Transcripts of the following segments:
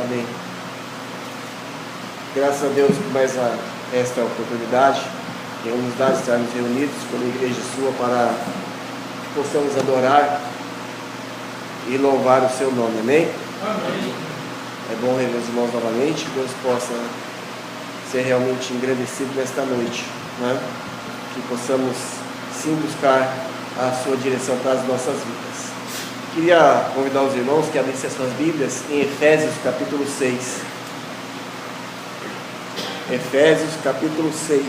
Amém. Graças a Deus por mais esta oportunidade que nos dá de estarmos reunidos como igreja sua para que possamos adorar e louvar o seu nome. Amém? Amém. É bom rever os irmãos novamente, que Deus possa ser realmente engrandecido nesta noite, né? Que possamos sim buscar a sua direção para as nossas vidas. Queria convidar os irmãos que abrissem as suas Bíblias em Efésios capítulo 6. Efésios capítulo 6.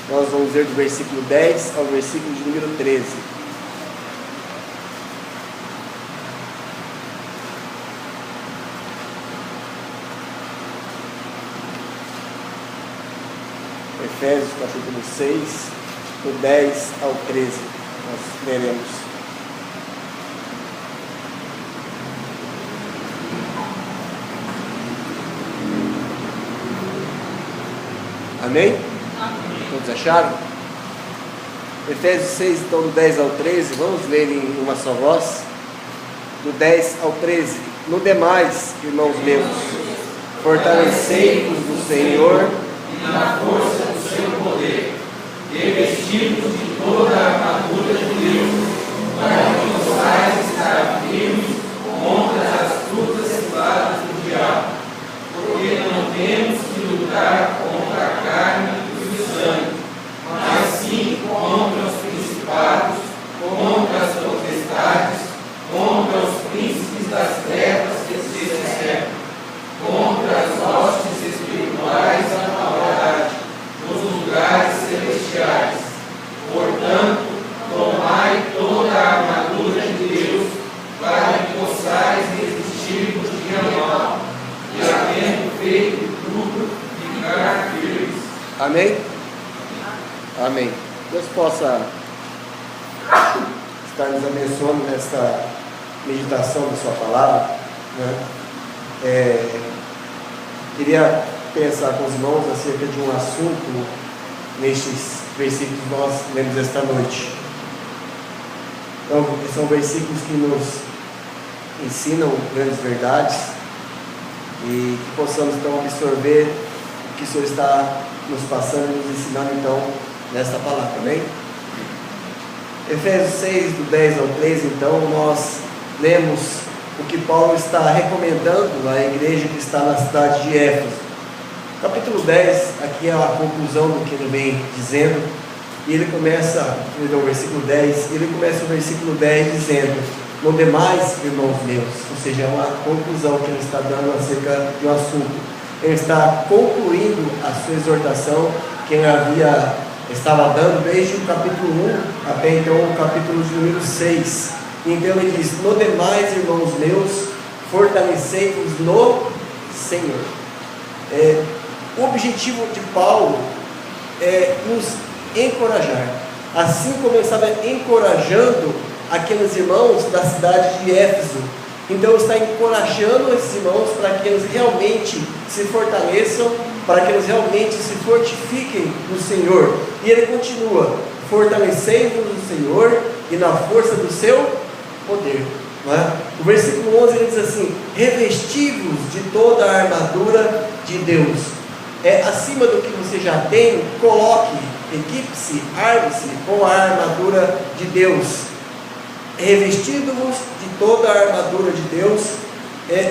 Nós vamos ler do versículo 10 ao versículo de número 13. Efésios capítulo 6, do 10 ao 13. Nós leremos. Amém? Todos acharam? Efésios 6, então, do 10 ao 13, vamos ler em uma só voz. Do 10 ao 13. No demais, irmãos meus, fortalecei-vos no Senhor E na força do seu poder, revestidos de toda a armadura de Deus, para que possais estar firmes contra as astutas ciladas do diabo. Porque não temos que lutar contra a carne e o sangue, mas sim contra os principados, contra as potestades, contra os príncipes das trevas desse século, contra as hostes espirituais da maldade nos lugares celestiais. Portanto, tomai toda a armadura de Deus, para que possais resistir no dia mau, e havendo feito tudo, ficar firmes. Amém? Amém. Deus possa estar nos abençoando nesta meditação da sua palavra, né? Queria pensar com os irmãos acerca de um assunto nestes versículos que nós lemos esta noite. Então, são versículos que nos ensinam grandes verdades e que possamos então absorver o que o Senhor está nos passando e nos ensinando então nesta palavra, amém? Efésios 6, do 10 ao 13, então nós lemos o que Paulo está recomendando à igreja que está na cidade de Éfeso. Capítulo 10, aqui é a conclusão do que ele vem dizendo, e ele começa, no versículo 10, ele começa o versículo 10 dizendo: no demais, irmãos meus, ou seja, é uma conclusão que ele está dando acerca de um assunto. Ele está concluindo a sua exortação que ele estava dando desde o capítulo 1 até então o capítulo de número 6. Então ele diz: no demais, irmãos meus, fortalecei-vos no Senhor. O objetivo de Paulo é nos encorajar, assim como ele estava encorajando aqueles irmãos da cidade de Éfeso. Então ele está encorajando esses irmãos para que eles realmente se fortaleçam, para que eles realmente se fortifiquem no Senhor. E ele continua: fortalecei-vos no Senhor e na força do seu poder. Não é? O versículo 11 ele diz assim: revesti-vos de toda a armadura de Deus. Acima do que você já tem, coloque, equipe-se, arme-se com a armadura de Deus. Revestindo-vos de toda a armadura de Deus,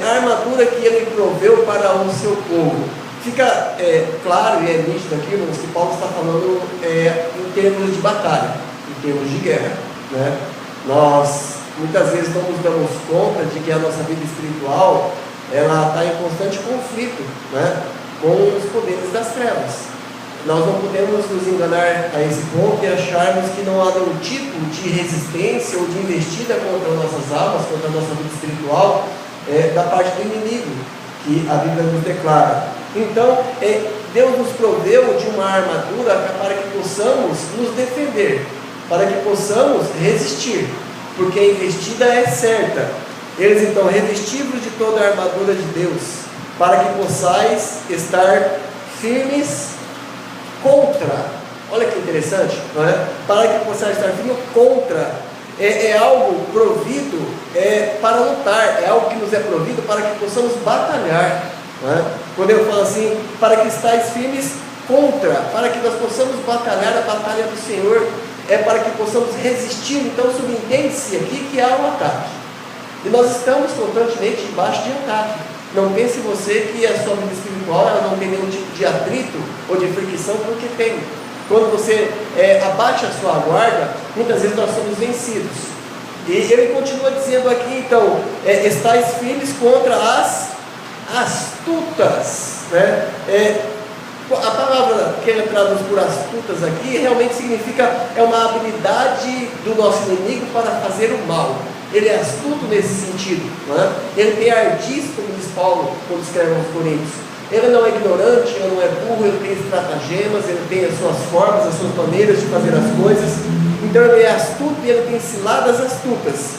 a armadura que ele proveu para o seu povo. Fica claro e é nítido aqui, irmãos, que Paulo está falando em termos de batalha, em termos de guerra, né? Nós muitas vezes não nos damos conta de que a nossa vida espiritual ela está em constante conflito, né, com os poderes das trevas. Nós não podemos nos enganar a esse ponto e acharmos que não há nenhum tipo de resistência ou de investida contra nossas almas, contra a nossa vida espiritual, da parte do inimigo, que a Bíblia nos declara. Então, Deus nos proveu de uma armadura para que possamos nos defender, para que possamos resistir, porque a investida é certa. Eles então, revestidos de toda a armadura de Deus, para que possais estar firmes contra Olha que interessante, não é? Para que possais estar firme contra. É algo provido para lutar, é algo que nos é provido para que possamos batalhar. Não é? Quando eu falo assim, para que estais firmes contra, para que nós possamos batalhar a batalha do Senhor, é para que possamos resistir. Então subentende-se aqui que há um ataque, e nós estamos constantemente debaixo de ataque. Não pense você que a sua vida espiritual ela não tem nenhum tipo de atrito ou de fricção, porque tem. Quando você abate a sua guarda, muitas vezes nós somos vencidos. E ele continua dizendo aqui, então, estais firmes contra as astutas, né? A palavra que ele traduz por astutas aqui realmente significa uma habilidade do nosso inimigo para fazer o mal. Ele é astuto nesse sentido, né? Ele tem ardis, como diz Paulo quando escreve aos Coríntios. Ele não é ignorante, ele não é burro, ele tem estratagemas, ele tem as suas formas, as suas maneiras de fazer as coisas. Então ele é astuto e ele tem ciladas astutas.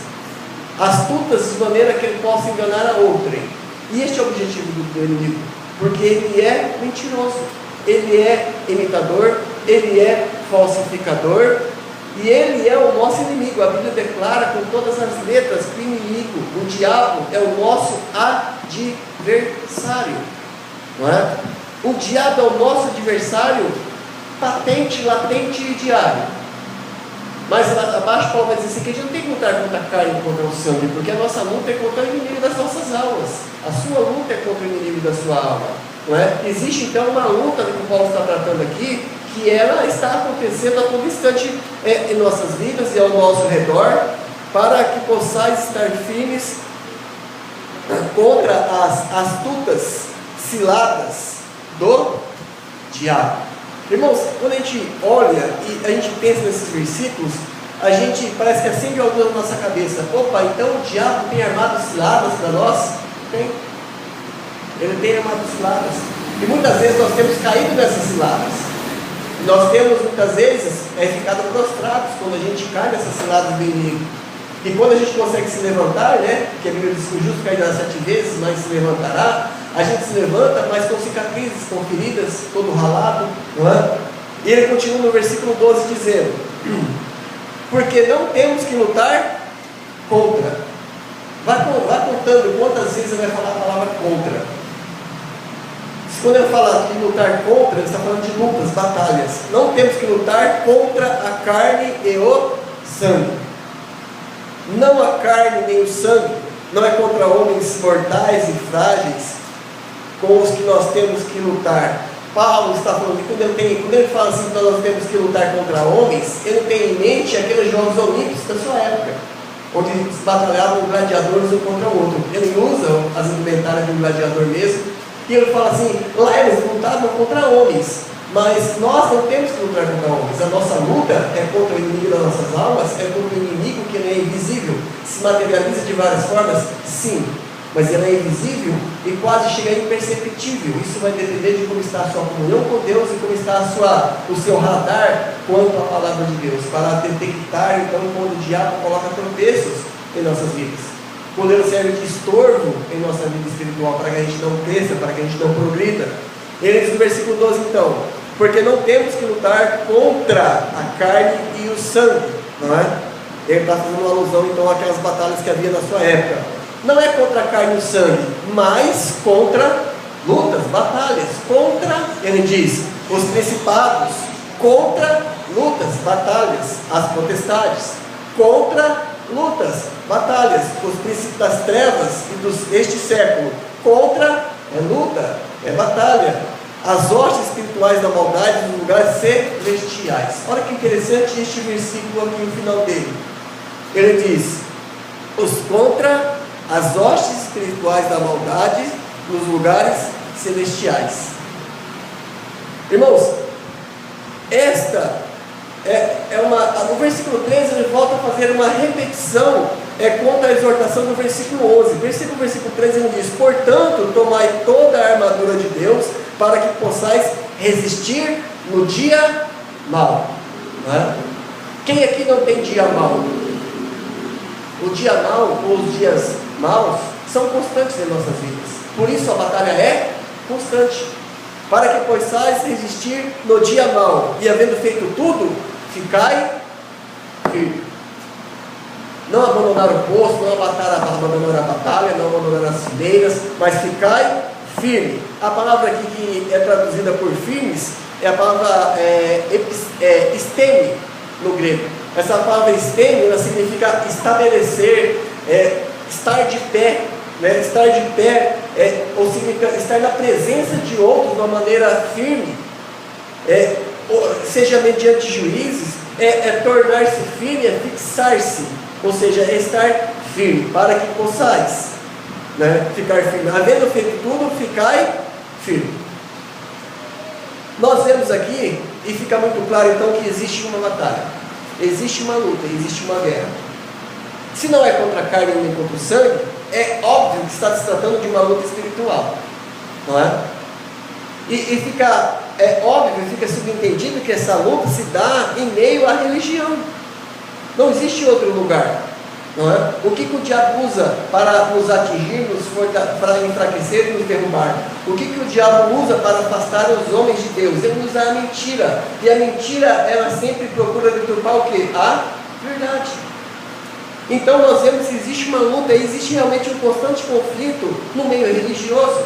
Astutas de maneira que ele possa enganar a outrem. E este é o objetivo do inimigo, porque ele é mentiroso, ele é imitador, ele é falsificador, e ele é o nosso inimigo. A Bíblia declara com todas as letras que o inimigo, o diabo, é o nosso adversário. Não é? O diabo é o nosso adversário patente, latente e diário. Mas lá abaixo Paulo vai dizer assim, que a gente não tem que lutar contra a carne e contra o sangue, porque a nossa luta é contra o inimigo das nossas almas. A sua luta é contra o inimigo da sua alma. Não é? Existe então uma luta que Paulo está tratando aqui, que ela está acontecendo a todo instante em nossas vidas e ao nosso redor, para que possais estar firmes contra as astutas ciladas do diabo. Irmãos, quando a gente olha e a gente pensa nesses versículos, a gente parece que acende algo na nossa cabeça. Opa, então o diabo tem armado ciladas para nós? Tem. Ele tem armado ciladas. E muitas vezes nós temos caído nessas ciladas. Nós temos muitas vezes ficado prostrados quando a gente cai nessas ciladas do inimigo. E quando a gente consegue se levantar, né? Porque a Bíblia diz que o justo cairá 7 vezes, mas se levantará. A gente se levanta, mas com cicatrizes, com feridas, todo ralado, não é? E ele continua no versículo 12 dizendo: porque não temos que lutar contra. Vai contando quantas vezes ele vai falar a palavra contra. Quando ele fala de lutar contra, ele está falando de lutas, batalhas. Não temos que lutar contra a carne e o sangue. Não a carne nem o sangue, não é contra homens mortais e frágeis com os que nós temos que lutar. Paulo está falando que quando ele fala assim que nós temos que lutar contra homens, ele tem em mente aqueles Jogos Olímpicos da sua época, onde se batalhavam gladiadores um contra o outro. Ele usa as indumentárias de um gladiador mesmo, e ele fala assim, lá eles lutavam contra homens, mas nós não temos que lutar contra homens. A nossa luta é contra o inimigo das nossas almas, é contra o inimigo que ele é invisível, se materializa de várias formas, sim, mas ele é invisível e quase chega imperceptível. Isso vai depender de como está a sua comunhão com Deus e como está o seu radar quanto à palavra de Deus, para detectar então quando o diabo coloca tropeços em nossas vidas, quando ele serve de estorvo em nossa vida espiritual, para que a gente não cresça, para que a gente não progrida. Ele diz no versículo 12 então, porque não temos que lutar contra a carne e o sangue, não é? Ele está fazendo uma alusão então àquelas batalhas que havia na sua época. Não é contra a carne e o sangue, mas contra lutas, batalhas, contra, ele diz, os principados, contra lutas, batalhas, as potestades, contra lutas, batalhas, os príncipes das trevas e deste século, contra luta, batalha, as hostes espirituais da maldade nos lugares celestiais. Olha que interessante este versículo aqui no final dele. Ele diz, os contra as hostes espirituais da maldade nos lugares celestiais. Irmãos, esta no versículo 13 ele volta a fazer uma repetição contra a exortação do versículo 11. Versículo 13 ele diz, portanto, tomai toda a armadura de Deus, para que possais resistir no dia mau. Não é? Quem aqui não tem dia mau? O dia mau ou os dias maus são constantes em nossas vidas. Por isso a batalha é constante. para que possais resistir no dia mau, e havendo feito tudo, ficai firme. Não abandonar o posto, não abandonar a batalha, não abandonar as fileiras, mas ficai firme. A palavra aqui que é traduzida por firmes é a palavra esteme no grego. Essa palavra esteme, ela significa estabelecer, estar de pé, né? Estar de pé, ou significa estar na presença de outros de uma maneira firme, seja mediante juízes, tornar-se firme, é fixar-se, ou seja, é estar firme, para que possais, né, ficar firme. Havendo feito tudo, ficai firme. Nós vemos aqui, e fica muito claro então que existe uma batalha, existe uma luta, existe uma guerra. Se não é contra a carne nem contra o sangue, é óbvio que está se tratando de uma luta espiritual, não é? E fica óbvio, fica subentendido que essa luta se dá em meio à religião. Não existe outro lugar, não é? O que o diabo usa para nos atingir, para enfraquecer e nos derrubar? O que o diabo usa para afastar os homens de Deus? Ele usa a mentira. E a mentira, ela sempre procura deturpar o quê? A verdade. Então nós vemos que existe uma luta, existe realmente um constante conflito no meio religioso.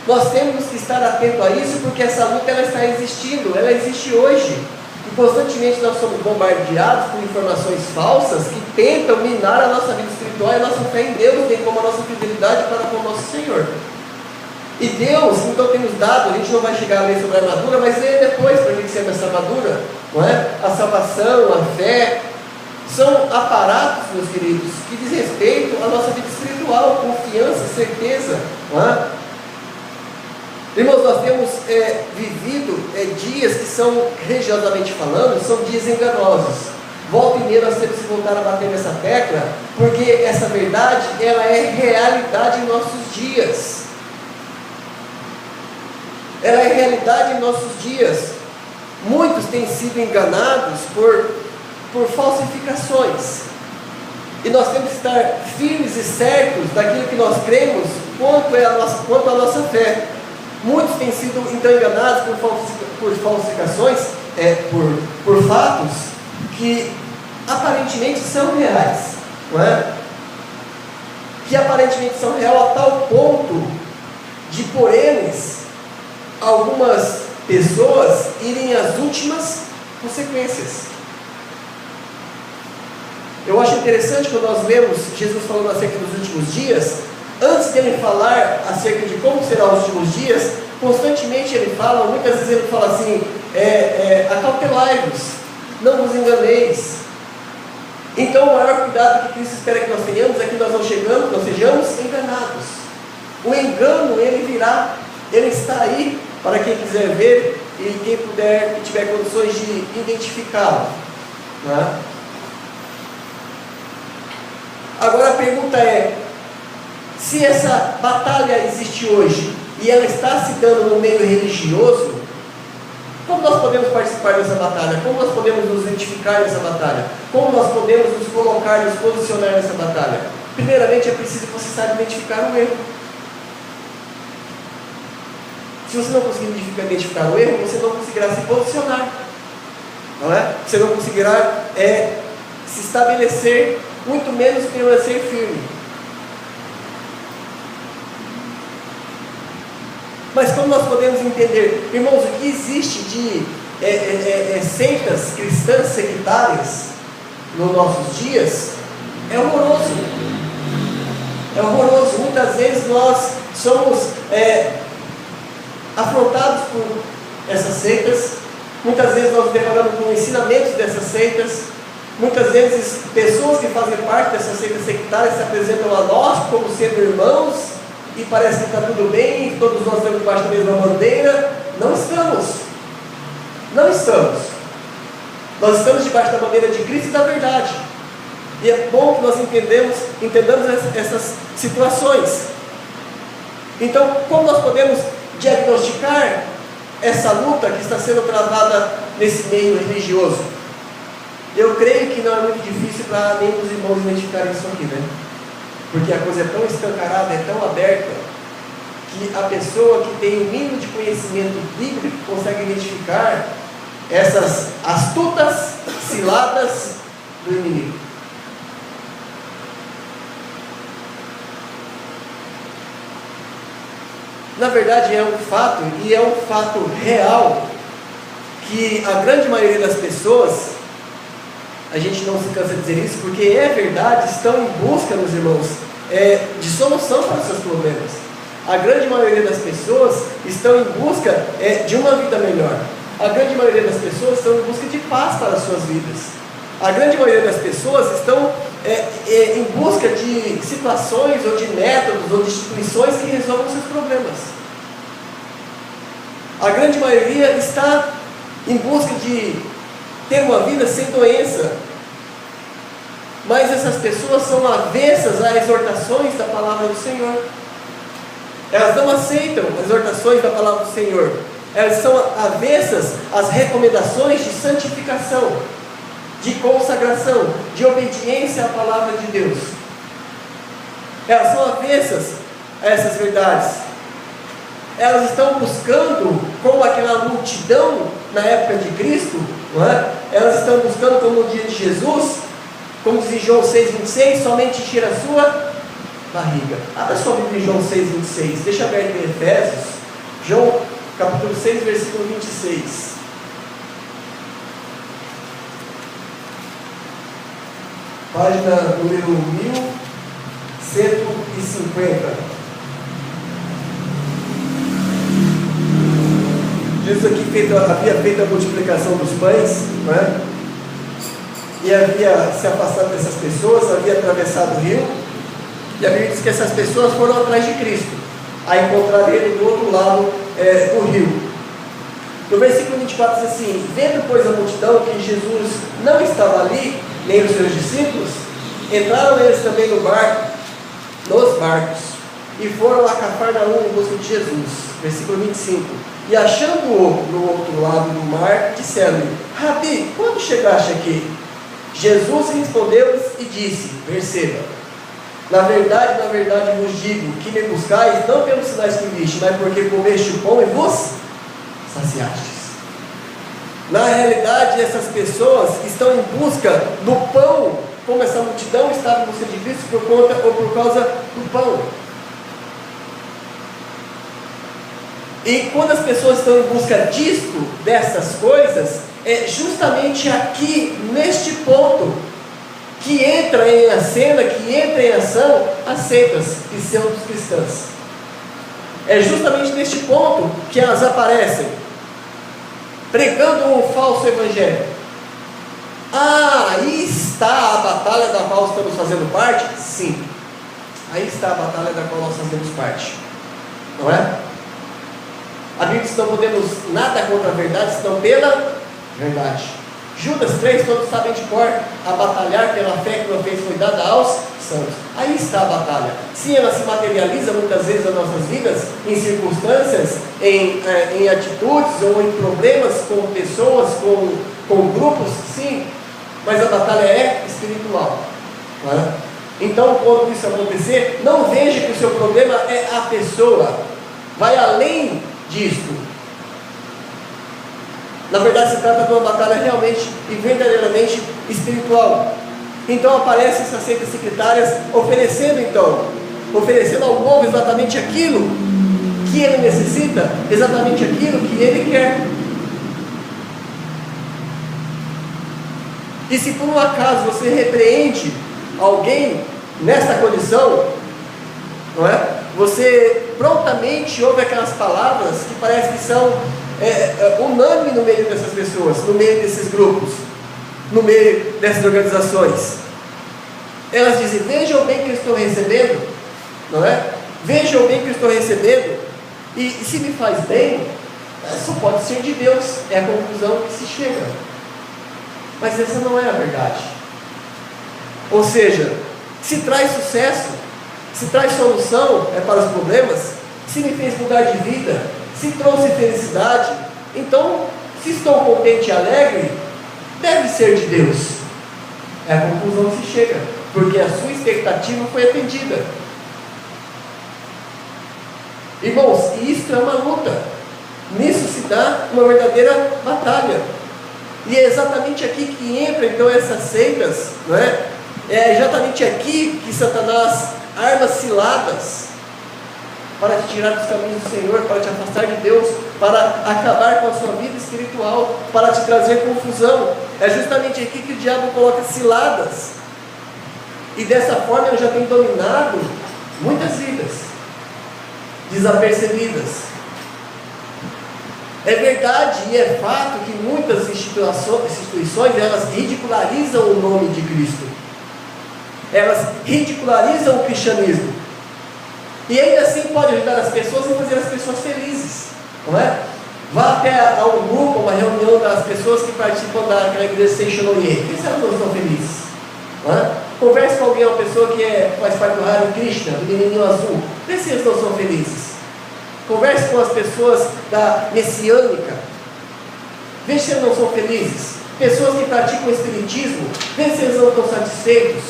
Nós temos que estar atentos a isso, porque essa luta ela está existindo, ela existe hoje. E constantemente nós somos bombardeados por informações falsas que tentam minar a nossa vida espiritual e a nossa fé em Deus, bem como a nossa fidelidade para com o nosso Senhor. E Deus, então, tem nos dado, a gente não vai chegar a ler sobre a armadura, mas ler depois para a gente ser essa armadura, não é? A salvação, a fé, são aparatos, meus queridos, que diz respeito à nossa vida espiritual, confiança, certeza, não é? Irmãos, nós temos vivido dias que são, religiosamente falando, são dias enganosos. Volta e meia nós temos que voltar a bater nessa tecla, porque essa verdade, ela é realidade em nossos dias. Ela é realidade em nossos dias. Muitos têm sido enganados por falsificações. E nós temos que estar firmes e certos daquilo que nós cremos, quanto à nossa fé. Muitos têm sido então enganados por falsificações, por fatos que aparentemente são reais, não é? Que aparentemente são reais a tal ponto de por eles algumas pessoas irem às últimas consequências. Eu acho interessante quando nós lemos Jesus falando acerca dos últimos dias. Antes dele falar acerca de como serão os últimos dias, constantemente ele fala, muitas vezes ele fala assim, acautelai-vos, não vos enganeis. Então o maior cuidado que Cristo espera que nós tenhamos é que nós não sejamos enganados. O engano, ele virá, ele está aí para quem quiser ver e quem puder e tiver condições de identificá-lo, não é? Agora a pergunta é, se essa batalha existe hoje e ela está se dando no meio religioso, como nós podemos participar dessa batalha? Como nós podemos nos identificar nessa batalha? Como nós podemos nos colocar, nos posicionar nessa batalha? Primeiramente é preciso que você saiba identificar o erro. Se você não conseguir identificar o erro, você não conseguirá se posicionar, não é? Você não conseguirá se estabelecer, muito menos permanecer firme. Mas como nós podemos entender, irmãos, o que existe de seitas cristãs sectárias nos nossos dias é horroroso. É horroroso. Muitas vezes nós somos afrontados por essas seitas. Muitas vezes nós nos deparamos com ensinamentos dessas seitas. Muitas vezes pessoas que fazem parte dessas seitas sectárias se apresentam a nós como sendo irmãos, e parece que está tudo bem, todos nós estamos debaixo da mesma bandeira. Não estamos. Não estamos. Nós estamos debaixo da bandeira de Cristo e da verdade. E é bom que nós entendamos essas situações. Então, como nós podemos diagnosticar essa luta que está sendo travada nesse meio religioso? Eu creio que não é muito difícil para nenhum dos irmãos identificarem isso aqui, né? Porque a coisa é tão escancarada, é tão aberta, que a pessoa que tem o mínimo de conhecimento bíblico consegue identificar essas astutas ciladas do inimigo. Na verdade é um fato, e é um fato real, que a grande maioria das pessoas, a gente não se cansa de dizer isso, porque é verdade, estão em busca, meus irmãos, de solução para os seus problemas. A grande maioria das pessoas estão em busca de uma vida melhor. A grande maioria das pessoas estão em busca de paz para as suas vidas. A grande maioria das pessoas estão em busca de situações, ou de métodos, ou de instituições que resolvam seus problemas. A grande maioria está em busca de ter uma vida sem doença. Mas essas pessoas são avessas às exortações da palavra do Senhor. Elas não aceitam as exortações da palavra do Senhor. Elas são avessas às recomendações de santificação, de consagração, de obediência à palavra de Deus. Elas são avessas a essas verdades. Elas estão buscando, como aquela multidão na época de Cristo, não é? Elas estão buscando, como no dia de Jesus, como diz em João 6,26, somente encher a sua barriga. Abra sua Bíblia em João 6,26. Deixa aberto em Efésios, João capítulo 6, versículo 26. Página número 1150. Jesus aqui havia feito a multiplicação dos pães, não é? E havia se afastado dessas pessoas, havia atravessado o rio, e a Bíblia diz que essas pessoas foram atrás de Cristo, a encontrar ele do outro lado do rio. No versículo 24 diz assim: vendo pois a multidão que Jesus não estava ali, nem os seus discípulos, entraram eles também nos barcos, e foram a Cafarnaum em busca de Jesus. Versículo 25: e achando-o no outro lado do mar, disseram-lhe: Rabi, quando chegaste aqui? Jesus respondeu-lhes e disse, perceba, na verdade vos digo, que me buscais não pelos sinais que viste, mas porque comeste o pão e vos saciastes. Na realidade, essas pessoas estão em busca do pão, como essa multidão estava em busca de Cristo por conta ou por causa do pão. E quando as pessoas estão em busca dessas coisas, é justamente aqui, neste ponto, que entra em cena, que entra em ação as seitas pseudo-cristãs. É justamente neste ponto que elas aparecem, pregando um falso evangelho. Aí está a batalha da qual estamos fazendo parte? Sim, aí está a batalha da qual nós fazemos parte, não é? A Bíblia diz que não podemos nada contra a verdade, senão pela verdade. Judas 3, todos sabem de cor, a batalhar pela fé que uma vez foi dada aos santos. Aí está a batalha. Sim, ela se materializa muitas vezes nas nossas vidas, em circunstâncias, em atitudes ou em problemas com pessoas, com grupos, sim, mas a batalha é espiritual, não é? Então, quando isso acontecer, não veja que o seu problema é a pessoa, vai além disso. Na verdade, se trata de uma batalha realmente e verdadeiramente espiritual. Então aparecem essas seitas secretárias oferecendo ao povo exatamente aquilo que ele necessita, exatamente aquilo que ele quer. E se por um acaso você repreende alguém nessa condição, não é? Você prontamente ouve aquelas palavras que parece que são unânime no meio dessas pessoas, no meio desses grupos, no meio dessas organizações. Elas dizem: vejam bem que eu estou recebendo, não é? Vejam bem que eu estou recebendo, e se me faz bem, isso pode ser de Deus, é a conclusão que se chega. Mas essa não é a verdade. Ou seja, se traz sucesso, se traz solução para os problemas, se me fez mudar de vida, se trouxe felicidade, então, se estou contente e alegre, deve ser de Deus. É a conclusão que se chega, porque a sua expectativa foi atendida. Irmãos, e isso é uma luta. Nisso se dá uma verdadeira batalha. E é exatamente aqui que entra então essas seitas, não é? É exatamente aqui que Satanás arma ciladas para te tirar dos caminhos do Senhor, para te afastar de Deus, para acabar com a sua vida espiritual, para te trazer confusão. É justamente aqui que o diabo coloca ciladas. E dessa forma ele já tem dominado muitas vidas desapercebidas. É verdade e é fato que muitas instituições elas ridicularizam o nome de Cristo. Elas ridicularizam o cristianismo. E ainda assim pode ajudar as pessoas e fazer as pessoas felizes, não é? Vá até a um grupo, uma reunião das pessoas que participam daquela igreja Seixonoye. Quem sabe elas não estão felizes? Não é? Converse com alguém, uma pessoa que faz parte do Hare Krishna, do menininho azul. Vê se eles não são felizes. Converse com as pessoas da messiânica. Vê se eles não são felizes. Pessoas que praticam o espiritismo. Vê se eles não estão satisfeitos.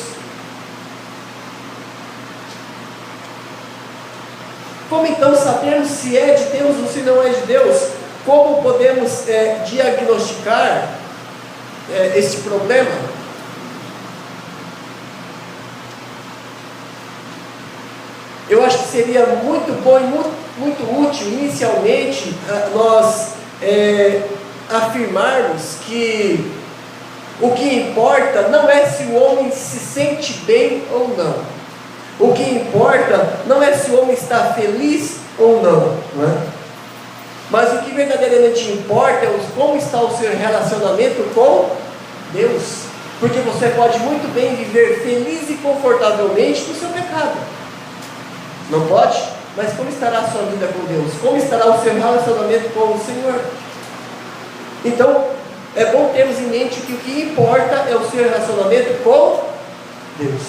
Como então sabermos se é de Deus ou se não é de Deus? Como podemos diagnosticar este problema? Eu acho que seria muito bom e muito útil, inicialmente, nós afirmarmos que o que importa não é se o homem se sente bem ou não. O que importa não é se o homem está feliz ou não, não é? Mas o que verdadeiramente importa é como está o seu relacionamento com Deus. Porque você pode muito bem viver feliz e confortavelmente no seu pecado. Não pode? Mas como estará a sua vida com Deus? Como estará o seu relacionamento com o Senhor? Então, é bom termos em mente que o que importa é o seu relacionamento com Deus.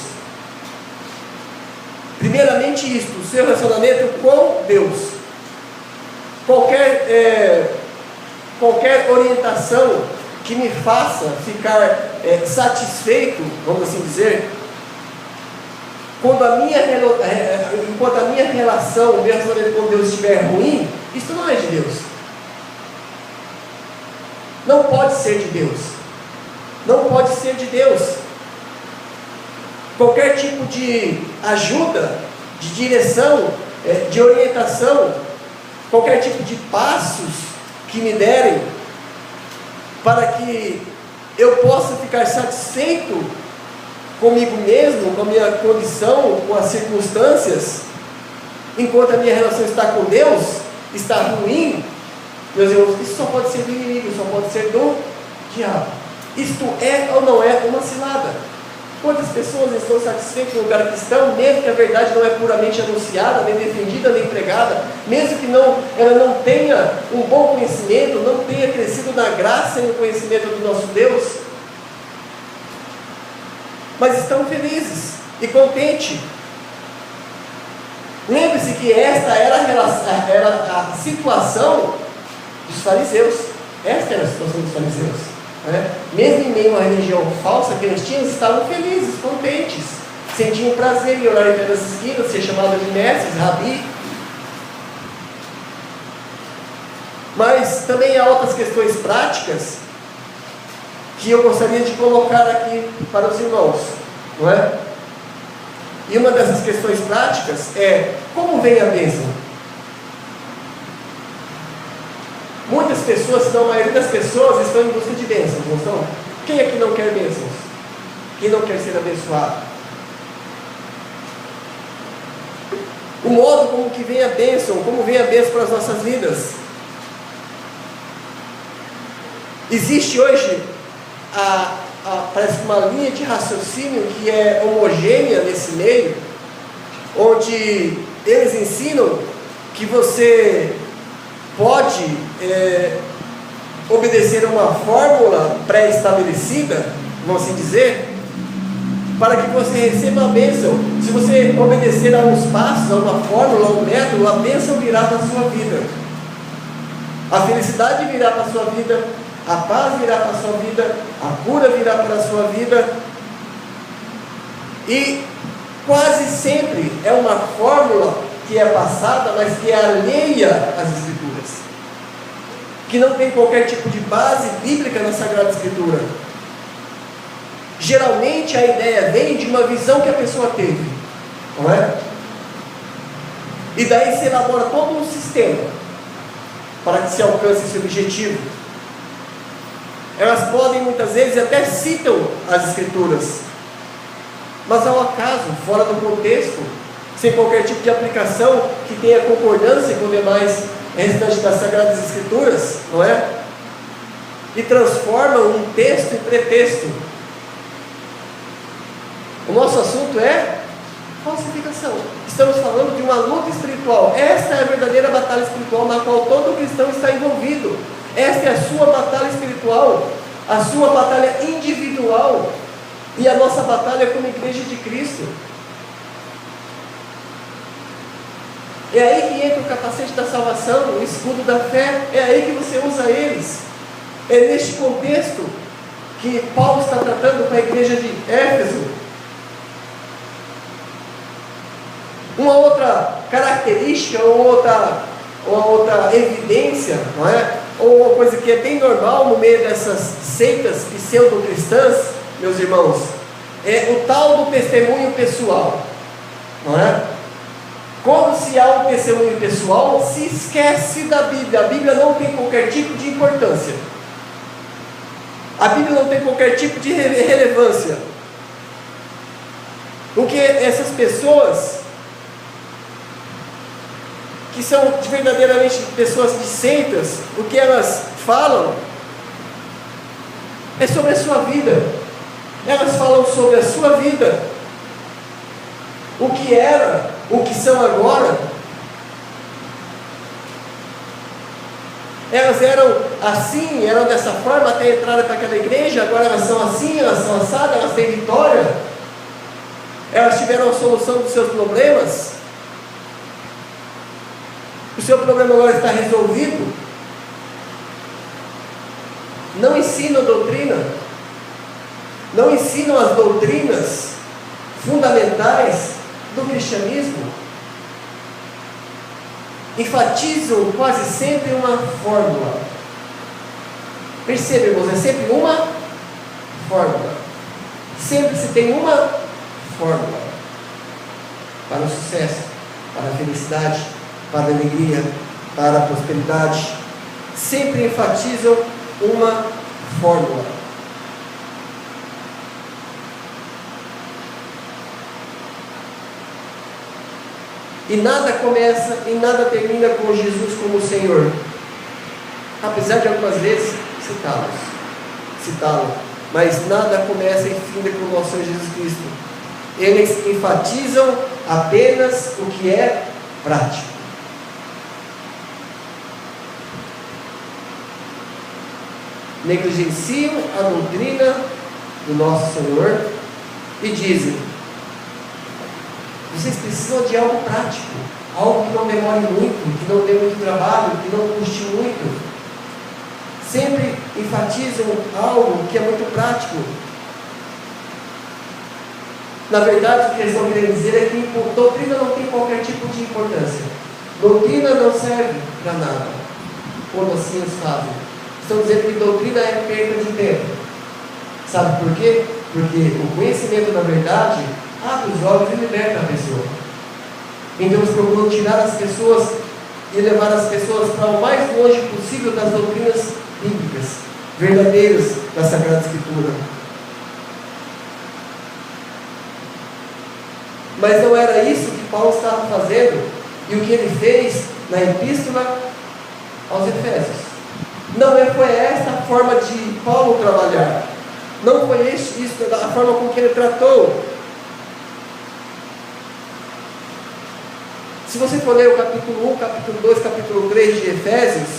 Primeiramente isto, o seu relacionamento com Deus. Qualquer orientação que me faça ficar satisfeito, vamos assim dizer, enquanto a minha relação, o meu relacionamento com Deus estiver ruim, isso não é de Deus. Não pode ser de Deus. Não pode ser de Deus. Qualquer tipo de ajuda, de direção, de orientação, qualquer tipo de passos que me derem para que eu possa ficar satisfeito comigo mesmo, com a minha condição, com as circunstâncias, enquanto a minha relação está com Deus, está ruim, meus irmãos, isso só pode ser do inimigo, só pode ser do diabo. Isto é ou não é uma cilada? Quantas pessoas estão satisfeitas no lugar que estão, mesmo que a verdade não é puramente anunciada, nem defendida, nem pregada, mesmo que ela não tenha um bom conhecimento, não tenha crescido na graça e no conhecimento do nosso Deus, mas estão felizes e contentes. Lembre-se que esta era a situação dos fariseus. Esta era a situação dos fariseus. Mesmo em meio a uma religião falsa que eles tinham, estavam felizes, contentes, sentiam prazer em orar em pelas esquinas, ser chamado de mestres, rabi. Mas também há outras questões práticas que eu gostaria de colocar aqui para os irmãos, não é? E uma dessas questões práticas é: como vem a bênção? Muitas pessoas, se não a maioria das pessoas, estão em busca de bênçãos, não estão? Quem aqui não quer bênçãos? Quem não quer ser abençoado? O modo como que vem a bênção, como vem a bênção para as nossas vidas. Existe hoje parece uma linha de raciocínio que é homogênea nesse meio, onde eles ensinam que você pode obedecer a uma fórmula pré-estabelecida, vamos assim dizer, para que você receba a bênção. Se você obedecer a uns passos, a uma fórmula, a um método, a bênção virá para a sua vida, a felicidade virá para a sua vida, a paz virá para a sua vida, a cura virá para a sua vida, e quase sempre é uma fórmula que é passada, mas que é alheia às Escrituras, que não tem qualquer tipo de base bíblica na Sagrada Escritura. Geralmente a ideia vem de uma visão que a pessoa teve, não é? E daí se elabora todo um sistema para que se alcance esse objetivo. Elas podem muitas vezes até citam as Escrituras, mas ao acaso, fora do contexto, sem qualquer tipo de aplicação que tenha concordância com o demais restante das Sagradas Escrituras, não é? E transformam um texto em pretexto. O nosso assunto é falsificação. Estamos falando de uma luta espiritual. Esta é a verdadeira batalha espiritual na qual todo cristão está envolvido. Esta é a sua batalha espiritual, a sua batalha individual e a nossa batalha como igreja de Cristo. É aí que entra o capacete da salvação, o escudo da fé, é aí que você usa eles. É neste contexto que Paulo está tratando com a igreja de Éfeso. Uma outra característica, ou outra evidência, não é? Ou uma coisa que é bem normal no meio dessas seitas pseudo-cristãs, meus irmãos, é o tal do testemunho pessoal, não é? Quando se há um testemunho pessoal, se esquece da Bíblia. A Bíblia não tem qualquer tipo de importância. A Bíblia não tem qualquer tipo de relevância. Porque essas pessoas que são verdadeiramente pessoas de seitas, o que elas falam é sobre a sua vida. Elas falam sobre a sua vida, o que era, o que são agora. Elas eram assim, eram dessa forma até entrar para aquela igreja, agora elas são assim, elas são assadas, elas têm vitória, elas tiveram a solução dos seus problemas. O seu problema agora está resolvido. Não ensinam doutrina, não ensinam as doutrinas fundamentais do cristianismo. Enfatizam quase sempre uma fórmula. Perceba, irmãos, é sempre uma fórmula. Sempre se tem uma fórmula para o sucesso, para a felicidade, para a alegria, para a prosperidade. Sempre enfatizam uma fórmula. E nada começa e nada termina com Jesus como Senhor, apesar de algumas vezes citá-lo, mas nada começa e finda com o nosso Senhor Jesus Cristo. Eles enfatizam apenas o que é prático. Negligenciam a doutrina do nosso Senhor e dizem: vocês precisam de algo prático, algo que não demore muito, que não dê muito trabalho, que não custe muito. Sempre enfatizam algo que é muito prático. Na verdade, o que eles estão querendo dizer é que doutrina não tem qualquer tipo de importância. Doutrina não serve para nada, quando assim os fazem. Estão dizendo que doutrina é perda de tempo. Sabe por quê? Porque o conhecimento da verdade abre os olhos e liberta a pessoa. Então eles procuram tirar as pessoas e levar as pessoas para o mais longe possível das doutrinas bíblicas, verdadeiras da Sagrada Escritura. Mas não era isso que Paulo estava fazendo, e o que ele fez na Epístola aos Efésios. Não foi esta a forma de Paulo trabalhar. Não foi isso a forma com que ele tratou. Se você for ler o capítulo 1, capítulo 2, capítulo 3 de Efésios,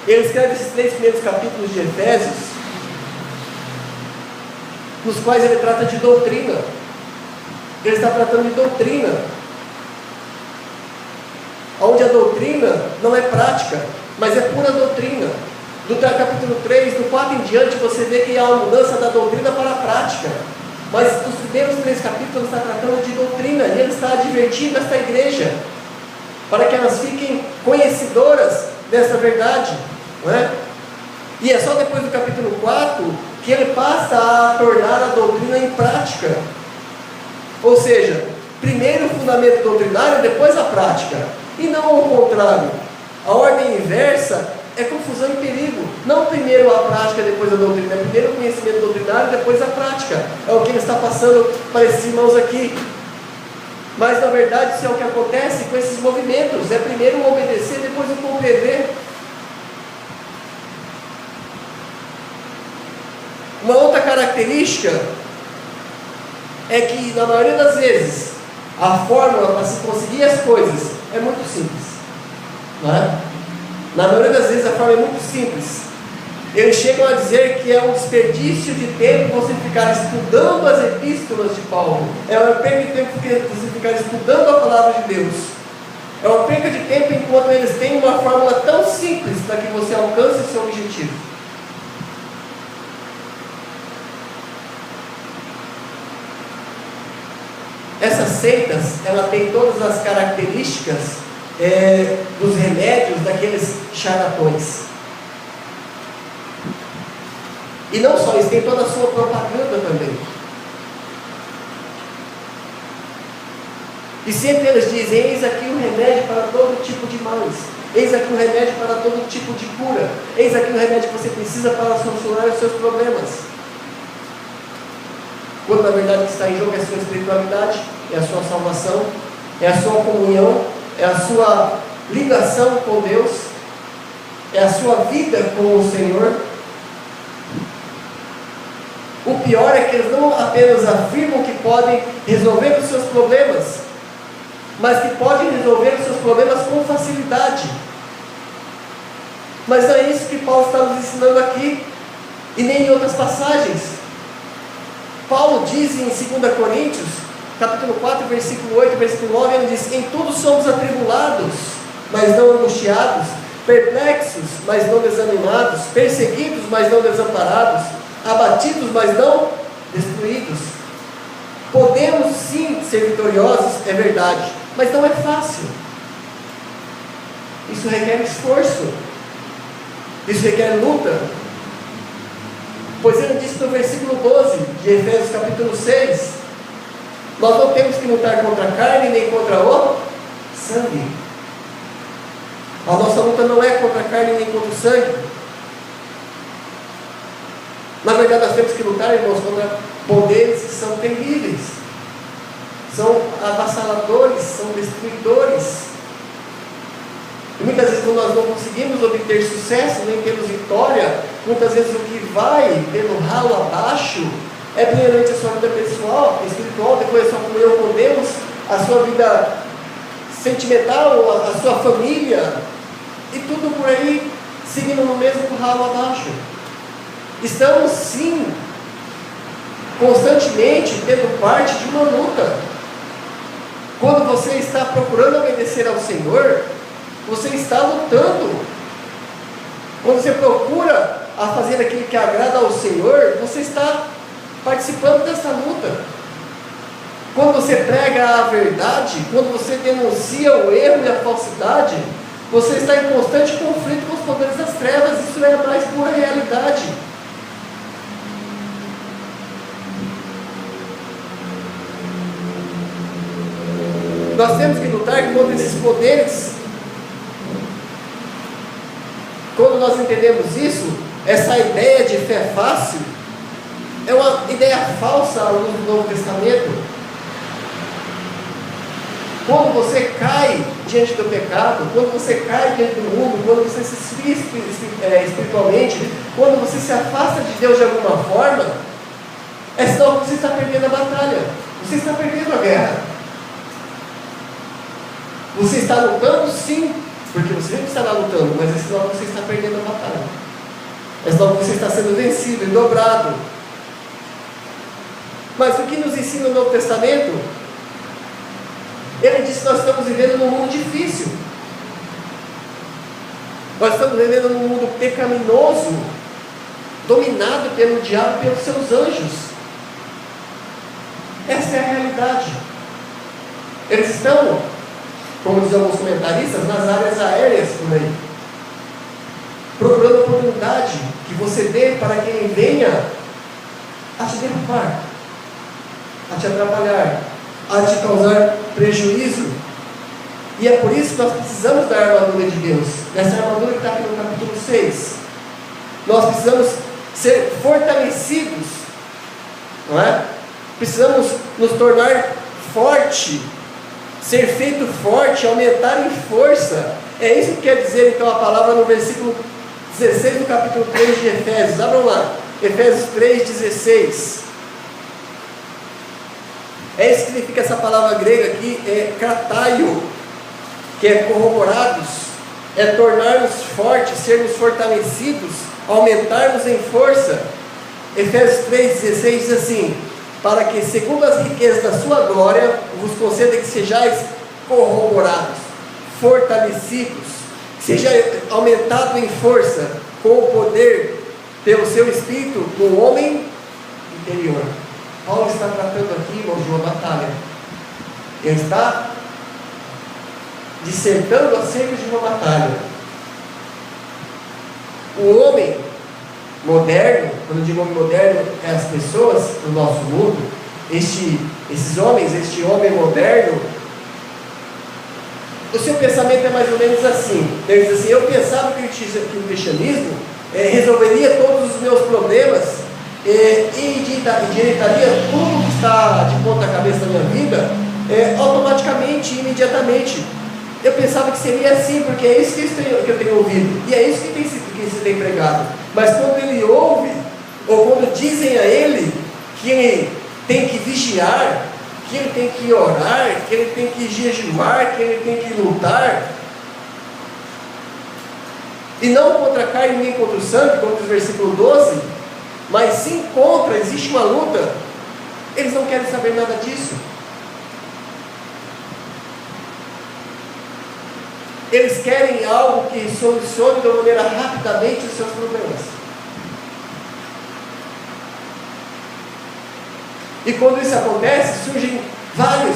ele escreve esses 3 primeiros capítulos de Efésios, nos quais ele trata de doutrina. Ele está tratando de doutrina, onde a doutrina não é prática, mas é pura doutrina. Do capítulo 3, do 4 em diante, você vê que há uma mudança da doutrina para a prática. Mas dos primeiros 3 capítulos está tratando de doutrina, e ele está advertindo esta igreja, para que elas fiquem conhecedoras dessa verdade, não é? E é só depois do capítulo 4 que ele passa a tornar a doutrina em prática. Ou seja, primeiro o fundamento doutrinário, depois a prática. E não ao contrário. A ordem inversa é confusão e perigo. Não primeiro a prática, depois a doutrina. Primeiro o conhecimento doutrinário, depois a prática. É o que ele está passando para esses irmãos aqui. Mas na verdade isso é o que acontece com esses movimentos. É primeiro o obedecer, depois o compreender. Uma outra característica é que, na maioria das vezes, a fórmula para se conseguir as coisas é muito simples, não é? Na maioria das vezes a fórmula é muito simples. Eles chegam a dizer que é um desperdício de tempo você ficar estudando as epístolas de Paulo. É uma perda de tempo você ficar estudando a palavra de Deus. É uma perda de tempo enquanto eles têm uma fórmula tão simples para que você alcance o seu objetivo. Essas seitas, ela tem todas as características dos remédios daqueles charlatões. E não só isso, tem toda a sua propaganda também. E sempre eles dizem: eis aqui o remédio para todo tipo de males, eis aqui o remédio para todo tipo de cura, eis aqui o remédio que você precisa para solucionar os seus problemas. Quando na verdade o que está em jogo é a sua espiritualidade, é a sua salvação, é a sua comunhão, é a sua ligação com Deus, é a sua vida com o Senhor. O pior é que eles não apenas afirmam que podem resolver os seus problemas, mas que podem resolver os seus problemas com facilidade. Mas não é isso que Paulo está nos ensinando aqui, e nem em outras passagens. Paulo diz em 2 Coríntios, capítulo 4, versículo 8, versículo 9, ele diz: em tudo somos atribulados, mas não angustiados, perplexos, mas não desanimados, perseguidos, mas não desamparados, abatidos, mas não destruídos. Podemos sim ser vitoriosos, é verdade, mas não é fácil. Isso requer esforço, isso requer luta. Pois ele disse no versículo 12 de Efésios capítulo 6, nós não temos que lutar contra a carne nem contra o sangue. A nossa luta não é contra a carne nem contra o sangue. Na verdade nós temos que lutar, irmãos, contra poderes que são terríveis, são avassaladores, são destruidores. E muitas vezes quando nós não conseguimos obter sucesso, nem temos vitória, muitas vezes o que vai pelo ralo abaixo é primeiramente a sua vida pessoal, espiritual, depois a sua comunhão com Deus, a sua vida sentimental, a sua família, e tudo por aí seguindo no mesmo ralo abaixo. Estamos sim constantemente tendo parte de uma luta. Quando você está procurando obedecer ao Senhor, você está lutando. Quando você procura a fazer aquilo que agrada ao Senhor, você está participando dessa luta. Quando você prega a verdade, quando você denuncia o erro e a falsidade, você está em constante conflito com os poderes das trevas. Isso é a mais pura realidade. Nós temos que lutar contra esses poderes. Quando nós entendemos isso, essa ideia de fé fácil é uma ideia falsa à luz do Novo Testamento. Quando você cai diante do pecado, quando você cai diante do mundo, quando você se esfria espiritualmente, quando você se afasta de Deus de alguma forma, é sinal que você está perdendo a batalha, você está perdendo a guerra. Você está lutando sim, porque você sempre estará lutando, mas é sinal que você está perdendo a batalha, é sinal que você está sendo vencido e dobrado. Mas o que nos ensina o Novo Testamento? Ele diz que nós estamos vivendo num mundo difícil, nós estamos vivendo num mundo pecaminoso, dominado pelo diabo e pelos seus anjos. Essa é a realidade. Eles estão, como dizem alguns comentaristas, nas áreas aéreas por aí, procurando oportunidade que você dê para quem venha a te derrubar, a te atrapalhar, a te causar prejuízo. E é por isso que nós precisamos da armadura de Deus, dessa armadura que está aqui no capítulo 6. Nós precisamos ser fortalecidos, não é? Precisamos nos tornar forte, ser feito forte, aumentar em força. É isso que quer dizer então a palavra no versículo 16 do capítulo 3 de Efésios. Abram lá, Efésios 3,16. É isso que significa essa palavra grega aqui, é kataio, que é corroborados, é tornar-nos fortes, sermos fortalecidos, aumentarmos em força. Efésios 3,16 diz assim: para que segundo as riquezas da sua glória, vos conceda que sejais corroborados, fortalecidos, seja aumentado em força, com o poder pelo seu Espírito no homem interior. Paulo está tratando aqui, irmãos, de uma batalha. Ele está dissertando acerca de uma batalha. O homem moderno, quando eu digo homem moderno, é as pessoas do nosso mundo, esses homens, este homem moderno, o seu pensamento é mais ou menos assim. Ele diz assim: eu pensava que o cristianismo resolveria todos os meus problemas e endireitaria tudo que está de ponta cabeça na minha vida automaticamente, imediatamente. Eu pensava que seria assim, porque é isso que eu tenho ouvido, e é isso que se tem pregado. Mas quando ele ouve, ou quando dizem a ele que ele tem que vigiar, que ele tem que orar, que ele tem que jejuar, que ele tem que lutar, e não contra a carne nem contra o sangue, como diz o versículo 12, mas sim contra, existe uma luta, eles não querem saber nada disso. Eles querem algo que solucione de uma maneira rapidamente os seus problemas. E quando isso acontece, surgem vários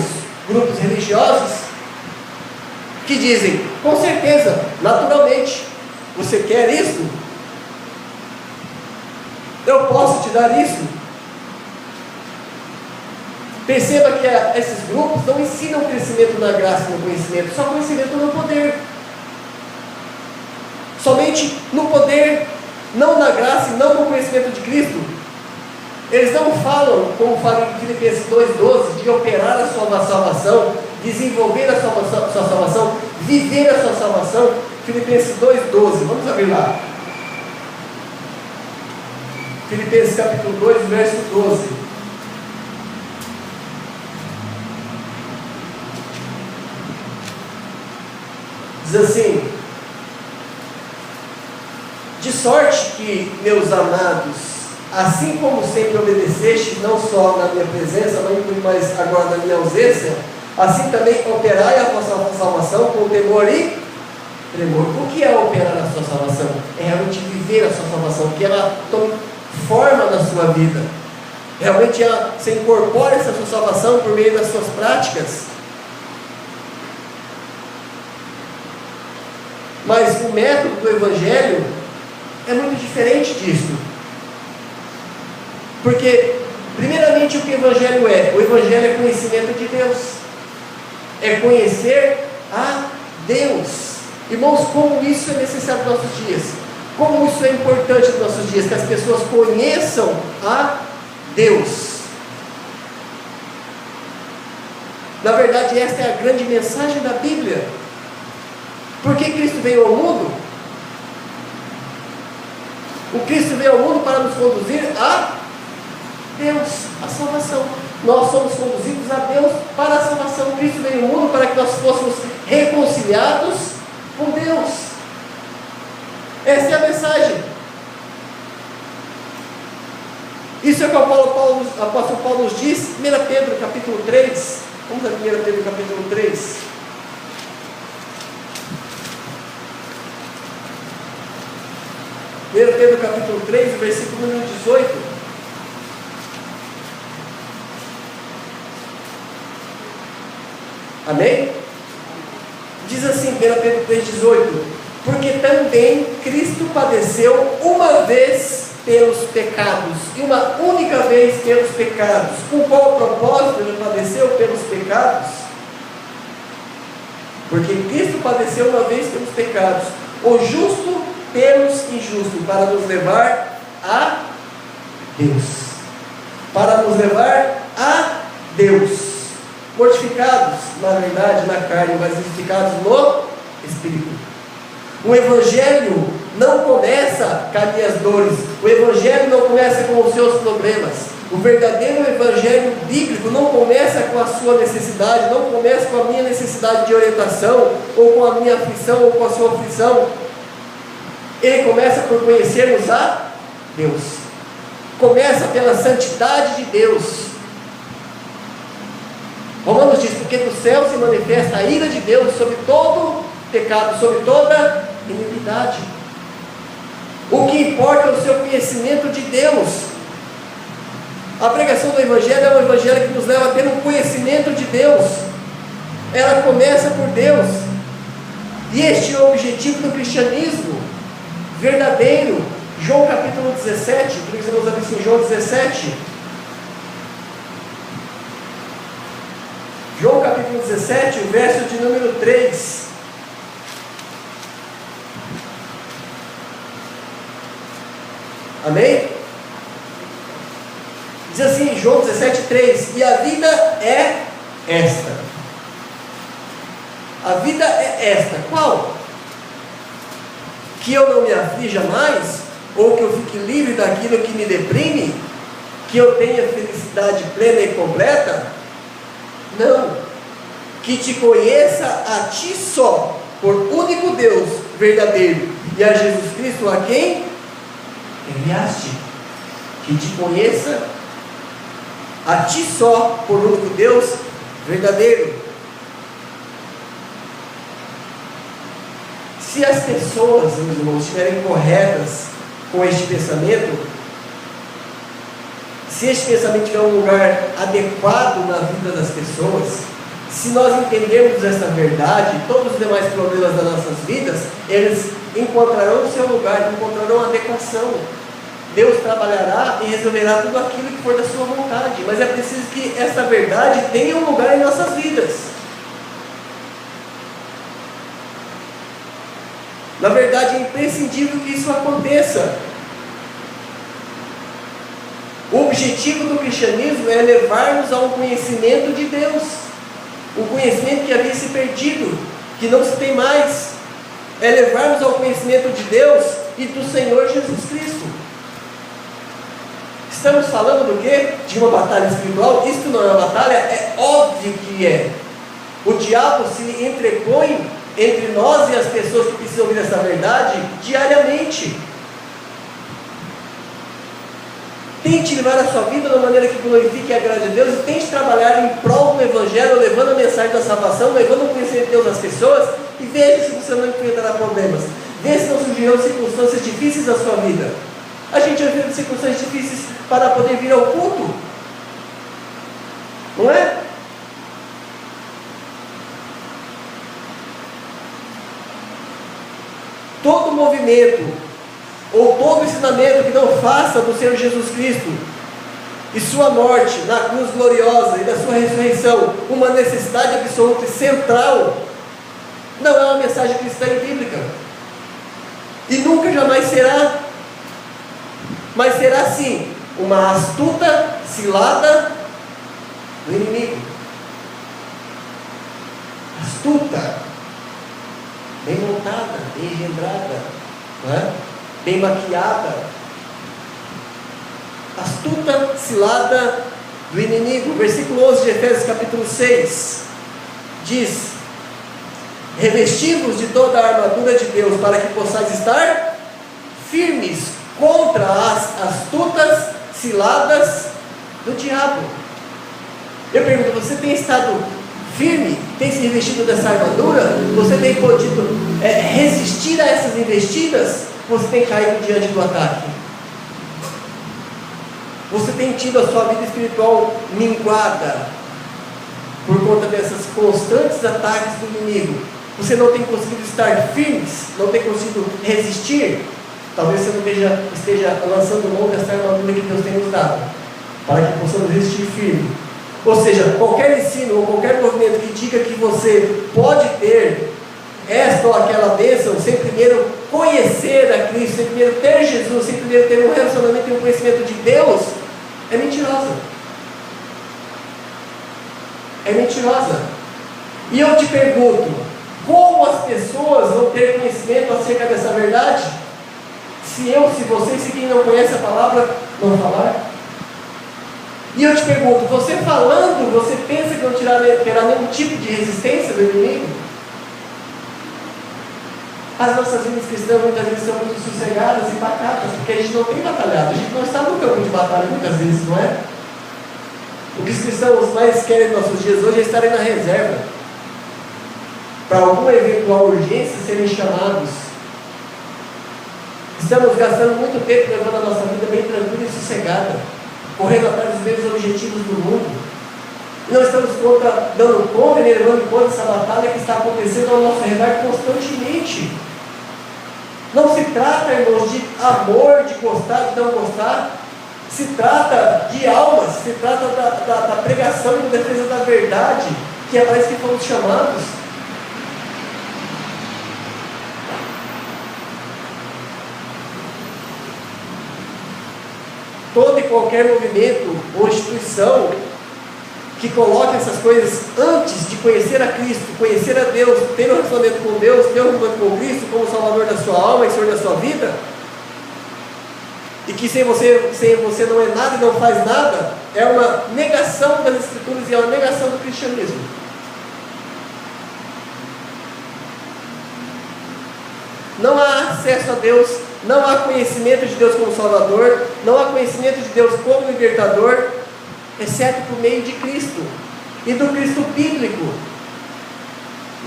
grupos religiosos que dizem: com certeza, naturalmente, você quer isso? Eu posso te dar isso? Perceba que esses grupos não ensinam crescimento na graça e no conhecimento, só conhecimento no poder. Somente no poder, não na graça e não no conhecimento de Cristo. Eles não falam, como fala em Filipenses 2,12, de operar a sua salvação, desenvolver a sua salvação, viver a sua salvação. Filipenses 2,12, vamos abrir lá. Filipenses capítulo 2, verso 12. Diz assim: de sorte que, meus amados, assim como sempre obedeceste, não só na minha presença, mas agora na minha ausência, assim também operai a vossa salvação com temor e tremor. O que é operar a sua salvação? É realmente viver a sua salvação, que ela tome forma na sua vida. Realmente você incorpora essa sua salvação por meio das suas práticas. Mas o método do Evangelho é muito diferente disso. Porque, primeiramente, o que o Evangelho é? O Evangelho é conhecimento de Deus. É conhecer a Deus. Irmãos, como isso é necessário nos nossos dias? Como isso é importante nos nossos dias? Que as pessoas conheçam a Deus. Na verdade, esta é a grande mensagem da Bíblia. Por que Cristo veio ao mundo? O Cristo veio ao mundo para nos conduzir a Deus, a salvação. Nós somos conduzidos a Deus para a salvação. Cristo veio ao mundo para que nós fôssemos reconciliados com Deus. Essa é a mensagem. Isso é o que o apóstolo Paulo nos diz, 1 Pedro capítulo 3. Vamos a 1 Pedro capítulo 3. 1 Pedro capítulo 3, versículo número 18. Amém? Diz assim, 1 Pedro 3,18: porque também Cristo padeceu uma vez pelos pecados, e uma única vez pelos pecados. Com qual propósito ele padeceu pelos pecados? Porque Cristo padeceu uma vez pelos pecados, o justo pelos injustos, para nos levar a Deus. Para nos levar a Deus. Mortificados, na verdade, na carne, mas vivificados no Espírito. O Evangelho não começa com as minhas dores. O Evangelho não começa com os seus problemas. O verdadeiro Evangelho bíblico não começa com a sua necessidade, não começa com a minha necessidade de orientação, ou com a minha aflição, ou com a sua aflição. Ele começa por conhecermos a Deus. Começa pela santidade de Deus. Romanos diz, porque do céu se manifesta a ira de Deus sobre todo pecado, sobre toda iniquidade. O que importa é o seu conhecimento de Deus. A pregação do Evangelho é um Evangelho que nos leva a ter um conhecimento de Deus. Ela começa por Deus. E este é o objetivo do cristianismo verdadeiro. João capítulo 17, queria que você nos abrisse em João 17. João capítulo 17, o verso de número 3. Amém? Diz assim, João 17, 3: e a vida é esta. A vida é esta. Qual? Que eu não me aflija mais, ou que eu fique livre daquilo que me deprime, que eu tenha felicidade plena e completa? Não, que te conheça a ti só, por único Deus verdadeiro, e a Jesus Cristo a quem enviaste. Que te conheça a ti só, por único Deus verdadeiro. Se as pessoas, meus irmãos, estiverem corretas com este pensamento, se este pensamento tiver um lugar adequado na vida das pessoas, se nós entendermos essa verdade, todos os demais problemas das nossas vidas, eles encontrarão o seu lugar, encontrarão adequação. Deus trabalhará e resolverá tudo aquilo que for da sua vontade, mas é preciso que essa verdade tenha um lugar em nossas vidas. Na verdade, é imprescindível que isso aconteça. O objetivo do cristianismo é levar-nos a um conhecimento de Deus, um conhecimento que havia se perdido, que não se tem mais. É levar-nos ao conhecimento de Deus e do Senhor Jesus Cristo. Estamos falando do quê? De uma batalha espiritual? Isto não é uma batalha? É óbvio que é. O diabo se entrepõe entre nós e as pessoas que precisam ouvir essa verdade diariamente. Tente levar a sua vida de uma maneira que glorifique e agrade a Deus, e tente trabalhar em prol do Evangelho, levando a mensagem da salvação, levando o conhecimento de Deus às pessoas, e veja se você não enfrentará problemas. Veja se não surgirão circunstâncias difíceis na sua vida. A gente enfrenta circunstâncias difíceis para poder vir ao culto, não é? Todo movimento ou todo ensinamento que não faça do Senhor Jesus Cristo e sua morte na cruz gloriosa e da sua ressurreição uma necessidade absoluta e central, não é uma mensagem cristã e bíblica, e nunca jamais será. Mas será sim uma astuta cilada do inimigo. Astuta, bem montada, bem engendrada, não é? Bem maquiada. Astuta cilada do inimigo. Versículo 11 de Efésios capítulo 6 diz: revestivos de toda a armadura de Deus, para que possais estar firmes contra as astutas ciladas do diabo. Eu pergunto, você tem estado firme? Tem se revestido dessa armadura? Você tem podido resistir a essas investidas? Você tem caído diante do ataque? Você tem tido a sua vida espiritual minguada? por conta dessas constantes ataques do inimigo, você não tem conseguido estar firmes, não tem conseguido resistir, talvez você não esteja lançando mão dessa armadura que Deus tem nos dado, para que possamos resistir firme. Ou seja, qualquer ensino ou qualquer movimento que diga que você pode ter esta ou aquela bênção sem primeiro conhecer a Cristo, sem primeiro ter Jesus, sem primeiro ter um relacionamento e um conhecimento de Deus, é mentirosa. É mentirosa. E eu te pergunto, como as pessoas vão ter conhecimento acerca dessa verdade? Se você, se quem não conhece a palavra, não falar? E eu te pergunto, você falando, você pensa que não terá nenhum tipo de resistência do inimigo? As nossas vidas cristãs muitas vezes são muito sossegadas e pacatas, porque a gente não tem batalhado, a gente não está no campo de batalha muitas vezes, não é? O que os cristãos mais querem nos nossos dias hoje é estarem na reserva, para alguma eventual urgência serem chamados. Estamos gastando muito tempo levando a nossa vida bem tranquila e sossegada, correndo atrás dos mesmos objetivos do mundo. E não estamos dando conta, nem levando conta dessa batalha que está acontecendo ao nosso redor constantemente. Não se trata, irmãos, de amor, de gostar, de não gostar. Se trata de almas, se trata da pregação e da defesa da verdade, que é para isso que fomos chamados. Todo e qualquer movimento ou instituição que coloque essas coisas antes de conhecer a Cristo, conhecer a Deus, ter um relacionamento com Deus, ter um relacionamento com Cristo como Salvador da sua alma e Senhor da sua vida, e que sem você não é nada e não faz nada, é uma negação das Escrituras e é uma negação do cristianismo. Não há acesso a Deus, não há conhecimento de Deus como Salvador, não há conhecimento de Deus como Libertador, exceto por meio de Cristo, e do Cristo bíblico,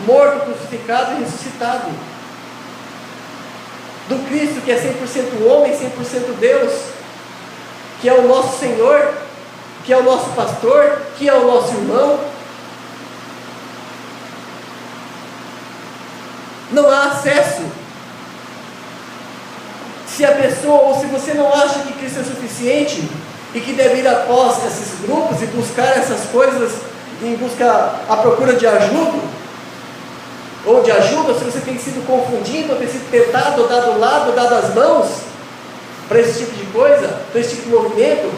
morto, crucificado e ressuscitado, do Cristo que é 100% homem, 100% Deus, que é o nosso Senhor, que é o nosso pastor, que é o nosso irmão. Não há acesso. Se a pessoa, ou se você não acha que Cristo é suficiente, e que deve ir após esses grupos e buscar essas coisas, em busca à procura de ajuda, ou de ajuda, se você tem sido confundido, ou tem sido tentado, ou dado lado, ou dado as mãos para esse tipo de coisa, para esse tipo de movimento,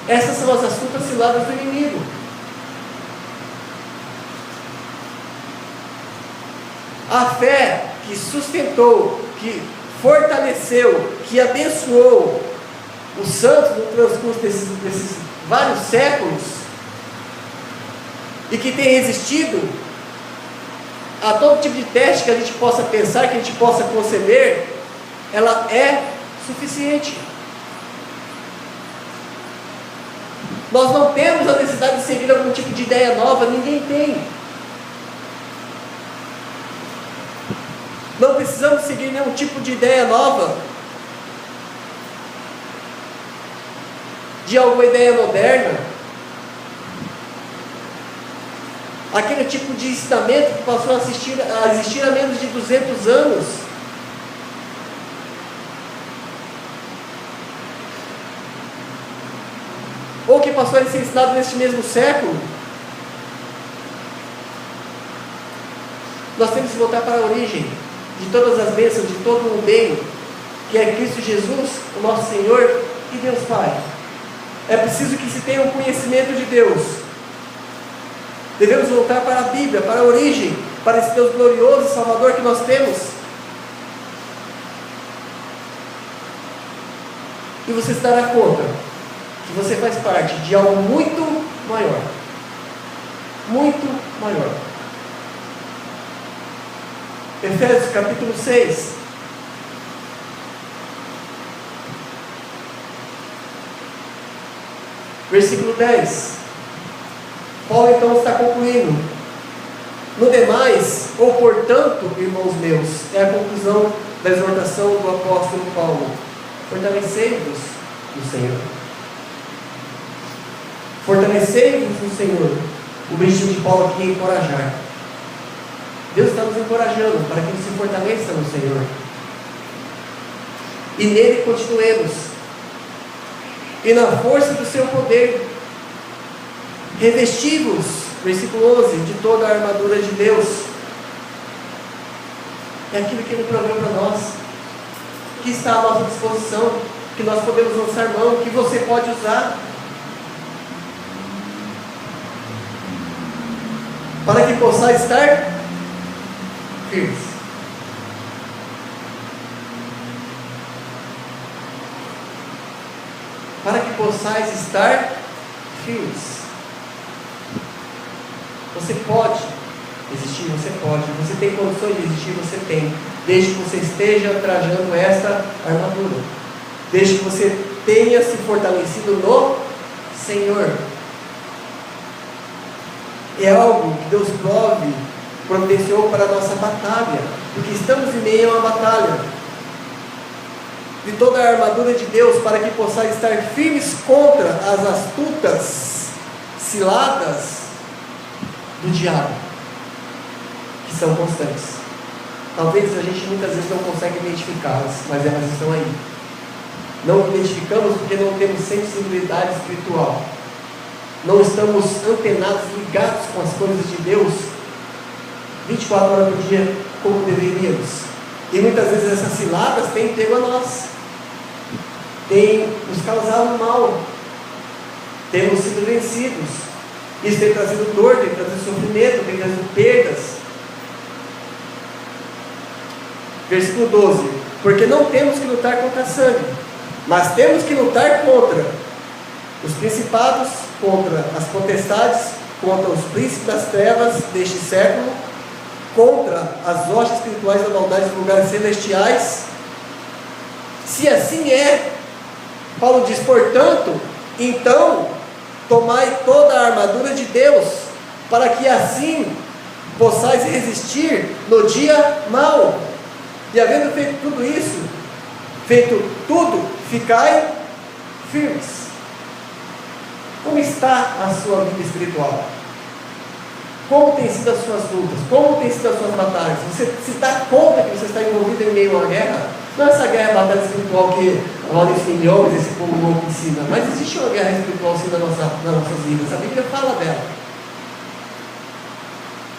essas são as astutas ciladas do inimigo. A fé que sustentou, que fortaleceu, que abençoou os santos no transcurso desses vários séculos, e que tem resistido a todo tipo de teste que a gente possa pensar, que a gente possa conceber, ela é suficiente. Nós não temos a necessidade de seguir algum tipo de ideia nova, ninguém tem. Não precisamos seguir nenhum tipo de ideia nova, de alguma ideia moderna, aquele tipo de ensinamento que passou a existir há menos de 200 anos. Ou que passou a ser ensinado neste mesmo século. Nós temos que voltar para a origem de todas as bênçãos, de todo o bem, que é Cristo Jesus, o nosso Senhor e Deus Pai. É preciso que se tenha um conhecimento de Deus. Devemos voltar para a Bíblia, para a origem, para esse Deus glorioso e Salvador que nós temos. E você se dará conta que você faz parte de algo muito maior. Muito maior. Efésios capítulo 6. Versículo 10. Paulo então está concluindo. No demais, ou portanto, irmãos meus, é a conclusão da exortação do apóstolo Paulo. Fortalecei-vos no Senhor. Fortalecei-vos no Senhor. O objetivo de Paulo aqui é encorajar. Deus está nos encorajando para que a gente se fortaleça no Senhor. E nele continuemos. E na força do seu poder, revesti-vos, versículo 11, de toda a armadura de Deus. É aquilo que Ele proveu para nós, que está à nossa disposição, que nós podemos lançar mão, que você pode usar, para que possa estar firmes. Para que possais estar firmes. Você pode existir, você pode. Você tem condições de existir, você tem. Desde que você esteja trajando esta armadura. Desde que você tenha se fortalecido no Senhor. É algo que Deus providenciou para a nossa batalha. Porque estamos em meio a uma batalha. De toda a armadura de Deus, para que possais estar firmes contra as astutas ciladas do diabo, que são constantes. Talvez a gente muitas vezes não consegue identificá-las, mas elas estão aí. Não identificamos porque não temos sensibilidade espiritual. Não estamos antenados, ligados com as coisas de Deus 24 horas por dia, como deveríamos. E muitas vezes essas ciladas têm pego a nós, têm nos causado mal, temos sido vencidos. Isso tem trazido dor, tem trazido sofrimento, tem trazido perdas. Versículo 12: porque não temos que lutar contra sangue, mas temos que lutar contra os principados, contra as potestades, contra os príncipes das trevas deste século, contra as hostes espirituais da maldade dos lugares celestiais. Se assim é, Paulo diz, portanto, então tomai toda a armadura de Deus, para que assim possais resistir no dia mau. E havendo feito tudo isso, ficai firmes. Como está a sua vida espiritual? Como tem sido as suas lutas? Como tem sido as suas batalhas? Você se dá conta que você está envolvido em meio a uma guerra? Não é essa guerra, batalha espiritual que a Maurício Milhões, esse povo louco ensina, mas existe uma guerra espiritual sim nas nossas vidas. A Bíblia fala dela.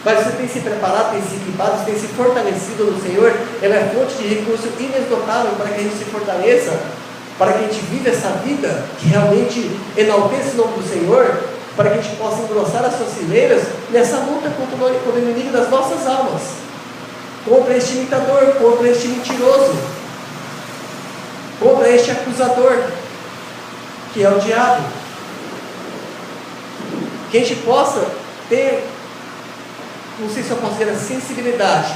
Mas você tem se preparado, tem se equipado, você tem se fortalecido no Senhor. Ela é fonte de recurso inesgotável para que a gente se fortaleça, para que a gente viva essa vida que realmente enaltece o nome do Senhor, para que a gente possa engrossar as suas fileiras nessa luta contra o inimigo das nossas almas, contra este imitador, contra este mentiroso, contra este acusador, que é o diabo. Que a gente possa ter, não sei se eu posso dizer, a sensibilidade,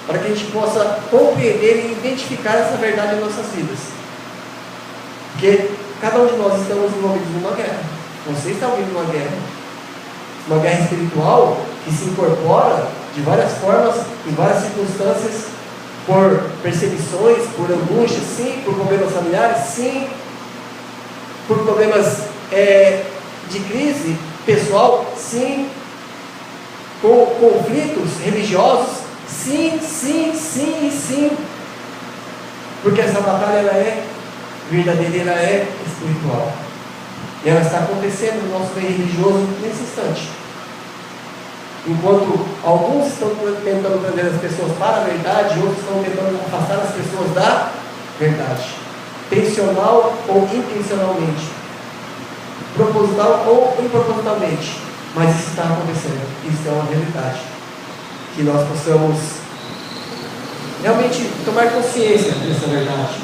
para que a gente possa compreender e identificar essa verdade em nossas vidas. Porque cada um de nós estamos envolvidos numa guerra. Você está envolvido numa guerra espiritual que se incorpora de várias formas, em várias circunstâncias, por perseguições, por angústias, sim, por problemas familiares, sim, por problemas de crise pessoal, sim, com conflitos religiosos, sim, porque essa batalha ela é verdadeira, ela é espiritual, e ela está acontecendo no nosso meio religioso nesse instante. Enquanto alguns estão tentando trazer as pessoas para a verdade, outros estão tentando afastar as pessoas da verdade, intencional ou intencionalmente, proposital ou impropositalmente. Mas isso está acontecendo, isso é uma realidade. Que nós possamos realmente tomar consciência dessa verdade.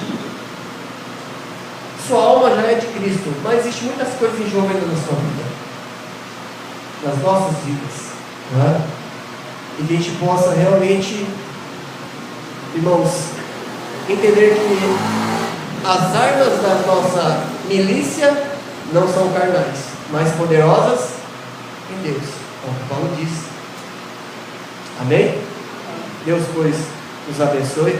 Sua alma já é de Cristo, mas existem muitas coisas em jogo ainda na sua vida, nas nossas vidas, não é? E que a gente possa realmente, irmãos, entender que as armas da nossa milícia não são carnais, mas poderosas em Deus, como Paulo diz. Amém? Deus, pois, nos abençoe.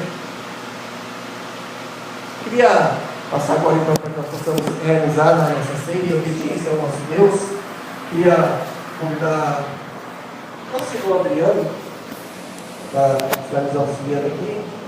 Queria passar agora então para que nós possamos realizar a nossa ceia em obediência ao nosso Deus. Queria convidar o nosso irmão Adriano para estar nos auxiliando aqui.